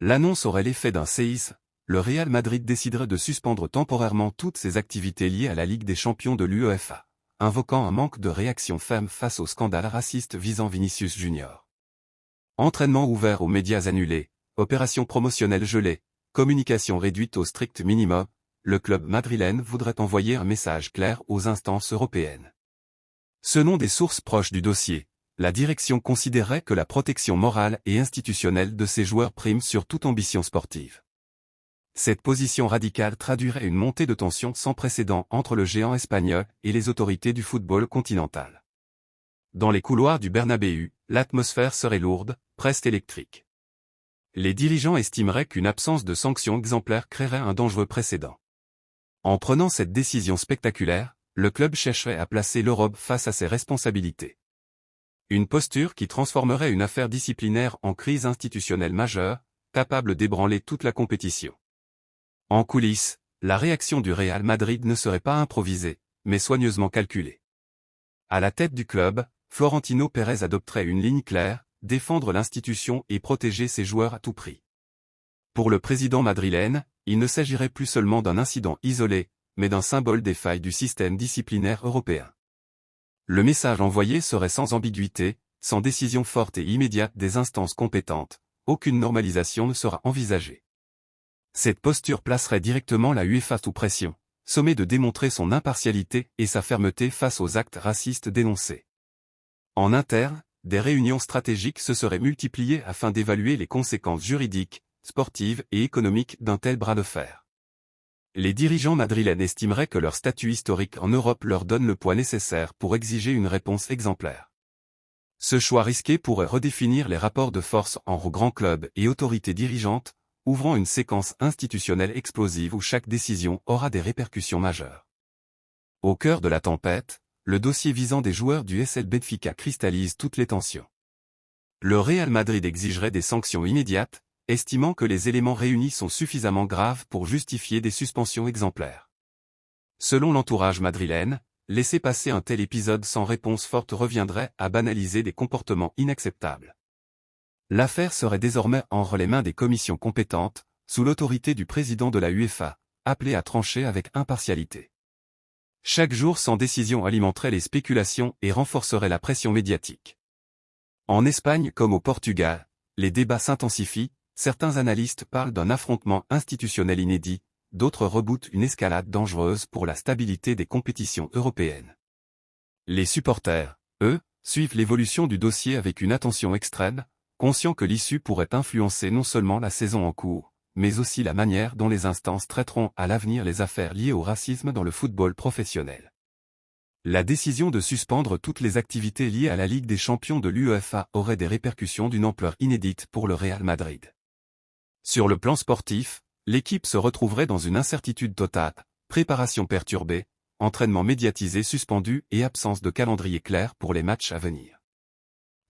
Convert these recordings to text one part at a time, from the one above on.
L'annonce aurait l'effet d'un séisme. Le Real Madrid déciderait de suspendre temporairement toutes ses activités liées à la Ligue des champions de l'UEFA, invoquant un manque de réaction ferme face au scandale raciste visant Vinicius Junior. Entraînement ouvert aux médias annulé, opération promotionnelle gelée, communication réduite au strict minimum, le club madrilène voudrait envoyer un message clair aux instances européennes. Selon des sources proches du dossier, la direction considérait que la protection morale et institutionnelle de ses joueurs prime sur toute ambition sportive. Cette position radicale traduirait une montée de tension sans précédent entre le géant espagnol et les autorités du football continental. Dans les couloirs du Bernabéu, l'atmosphère serait lourde, presque électrique. Les dirigeants estimeraient qu'une absence de sanctions exemplaires créerait un dangereux précédent. En prenant cette décision spectaculaire, le club chercherait à placer l'Europe face à ses responsabilités. Une posture qui transformerait une affaire disciplinaire en crise institutionnelle majeure, capable d'ébranler toute la compétition. En coulisses, la réaction du Real Madrid ne serait pas improvisée, mais soigneusement calculée. À la tête du club, Florentino Pérez adopterait une ligne claire, défendre l'institution et protéger ses joueurs à tout prix. Pour le président madrilène, il ne s'agirait plus seulement d'un incident isolé, mais d'un symbole des failles du système disciplinaire européen. Le message envoyé serait sans ambiguïté, sans décision forte et immédiate des instances compétentes, aucune normalisation ne sera envisagée. Cette posture placerait directement la UEFA sous pression, sommée de démontrer son impartialité et sa fermeté face aux actes racistes dénoncés. En interne, des réunions stratégiques se seraient multipliées afin d'évaluer les conséquences juridiques, sportives et économiques d'un tel bras de fer. Les dirigeants madrilènes estimeraient que leur statut historique en Europe leur donne le poids nécessaire pour exiger une réponse exemplaire. Ce choix risqué pourrait redéfinir les rapports de force entre grands clubs et autorités dirigeantes, ouvrant une séquence institutionnelle explosive où chaque décision aura des répercussions majeures. Au cœur de la tempête, le dossier visant des joueurs du SL Benfica cristallise toutes les tensions. Le Real Madrid exigerait des sanctions immédiates, estimant que les éléments réunis sont suffisamment graves pour justifier des suspensions exemplaires. Selon l'entourage madrilène, laisser passer un tel épisode sans réponse forte reviendrait à banaliser des comportements inacceptables. L'affaire serait désormais entre les mains des commissions compétentes, sous l'autorité du président de la UEFA, appelé à trancher avec impartialité. Chaque jour sans décision alimenterait les spéculations et renforcerait la pression médiatique. En Espagne comme au Portugal, les débats s'intensifient, certains analystes parlent d'un affrontement institutionnel inédit, d'autres reboutent une escalade dangereuse pour la stabilité des compétitions européennes. Les supporters, eux, suivent l'évolution du dossier avec une attention extrême, conscients que l'issue pourrait influencer non seulement la saison en cours, mais aussi la manière dont les instances traiteront à l'avenir les affaires liées au racisme dans le football professionnel. La décision de suspendre toutes les activités liées à la Ligue des champions de l'UEFA aurait des répercussions d'une ampleur inédite pour le Real Madrid. Sur le plan sportif, l'équipe se retrouverait dans une incertitude totale, préparation perturbée, entraînement médiatisé suspendu et absence de calendrier clair pour les matchs à venir.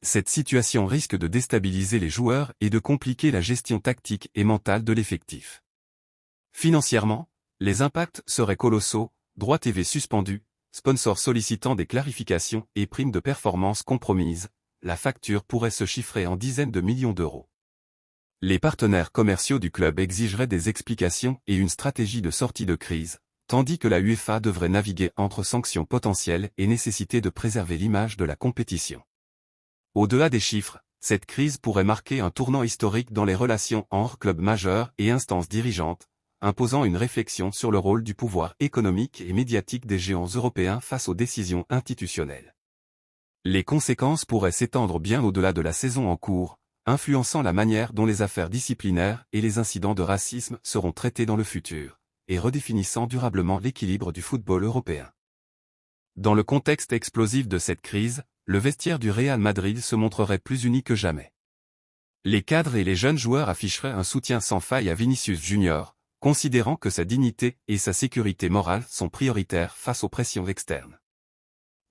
Cette situation risque de déstabiliser les joueurs et de compliquer la gestion tactique et mentale de l'effectif. Financièrement, les impacts seraient colossaux, droits TV suspendus, sponsors sollicitant des clarifications et primes de performance compromises, la facture pourrait se chiffrer en dizaines de millions d'euros. Les partenaires commerciaux du club exigeraient des explications et une stratégie de sortie de crise, tandis que la UEFA devrait naviguer entre sanctions potentielles et nécessité de préserver l'image de la compétition. Au-delà des chiffres, cette crise pourrait marquer un tournant historique dans les relations entre clubs majeurs et instances dirigeantes, imposant une réflexion sur le rôle du pouvoir économique et médiatique des géants européens face aux décisions institutionnelles. Les conséquences pourraient s'étendre bien au-delà de la saison en cours, influençant la manière dont les affaires disciplinaires et les incidents de racisme seront traités dans le futur, et redéfinissant durablement l'équilibre du football européen. Dans le contexte explosif de cette crise, le vestiaire du Real Madrid se montrerait plus uni que jamais. Les cadres et les jeunes joueurs afficheraient un soutien sans faille à Vinicius Junior, considérant que sa dignité et sa sécurité morale sont prioritaires face aux pressions externes.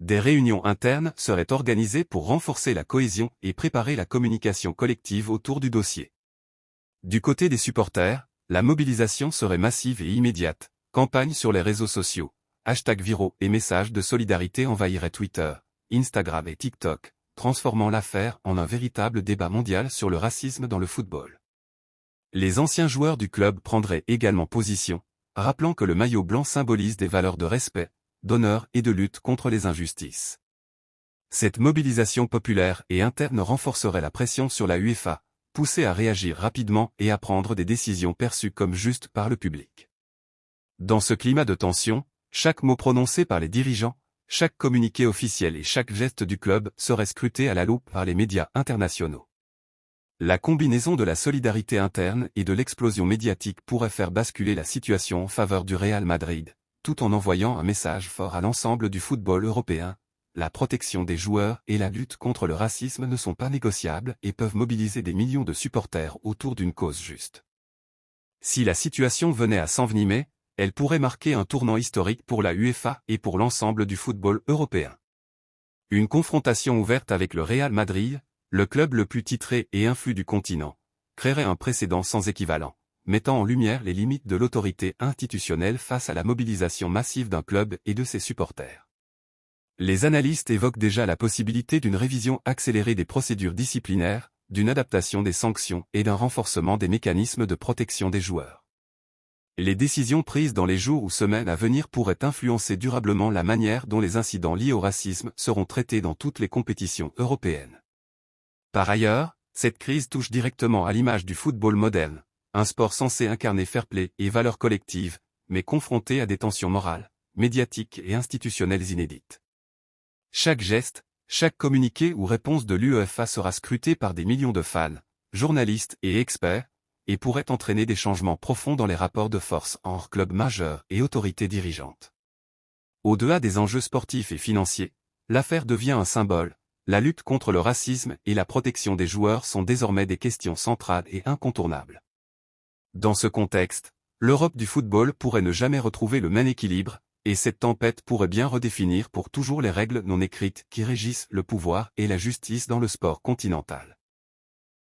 Des réunions internes seraient organisées pour renforcer la cohésion et préparer la communication collective autour du dossier. Du côté des supporters, la mobilisation serait massive et immédiate, campagne sur les réseaux sociaux, hashtags viraux et messages de solidarité envahiraient Twitter, Instagram et TikTok, transformant l'affaire en un véritable débat mondial sur le racisme dans le football. Les anciens joueurs du club prendraient également position, rappelant que le maillot blanc symbolise des valeurs de respect, d'honneur et de lutte contre les injustices. Cette mobilisation populaire et interne renforcerait la pression sur la UEFA, poussée à réagir rapidement et à prendre des décisions perçues comme justes par le public. Dans ce climat de tension, chaque mot prononcé par les dirigeants, chaque communiqué officiel et chaque geste du club serait scruté à la loupe par les médias internationaux. La combinaison de la solidarité interne et de l'explosion médiatique pourrait faire basculer la situation en faveur du Real Madrid, tout en envoyant un message fort à l'ensemble du football européen. La protection des joueurs et la lutte contre le racisme ne sont pas négociables et peuvent mobiliser des millions de supporters autour d'une cause juste. Si la situation venait à s'envenimer, elle pourrait marquer un tournant historique pour la UEFA et pour l'ensemble du football européen. Une confrontation ouverte avec le Real Madrid, le club le plus titré et influent du continent, créerait un précédent sans équivalent, mettant en lumière les limites de l'autorité institutionnelle face à la mobilisation massive d'un club et de ses supporters. Les analystes évoquent déjà la possibilité d'une révision accélérée des procédures disciplinaires, d'une adaptation des sanctions et d'un renforcement des mécanismes de protection des joueurs. Les décisions prises dans les jours ou semaines à venir pourraient influencer durablement la manière dont les incidents liés au racisme seront traités dans toutes les compétitions européennes. Par ailleurs, cette crise touche directement à l'image du football moderne, un sport censé incarner fair-play et valeurs collectives, mais confronté à des tensions morales, médiatiques et institutionnelles inédites. Chaque geste, chaque communiqué ou réponse de l'UEFA sera scruté par des millions de fans, journalistes et experts, et pourrait entraîner des changements profonds dans les rapports de force entre clubs majeurs et autorités dirigeantes. Au-delà des enjeux sportifs et financiers, l'affaire devient un symbole. La lutte contre le racisme et la protection des joueurs sont désormais des questions centrales et incontournables. Dans ce contexte, l'Europe du football pourrait ne jamais retrouver le même équilibre, et cette tempête pourrait bien redéfinir pour toujours les règles non écrites qui régissent le pouvoir et la justice dans le sport continental.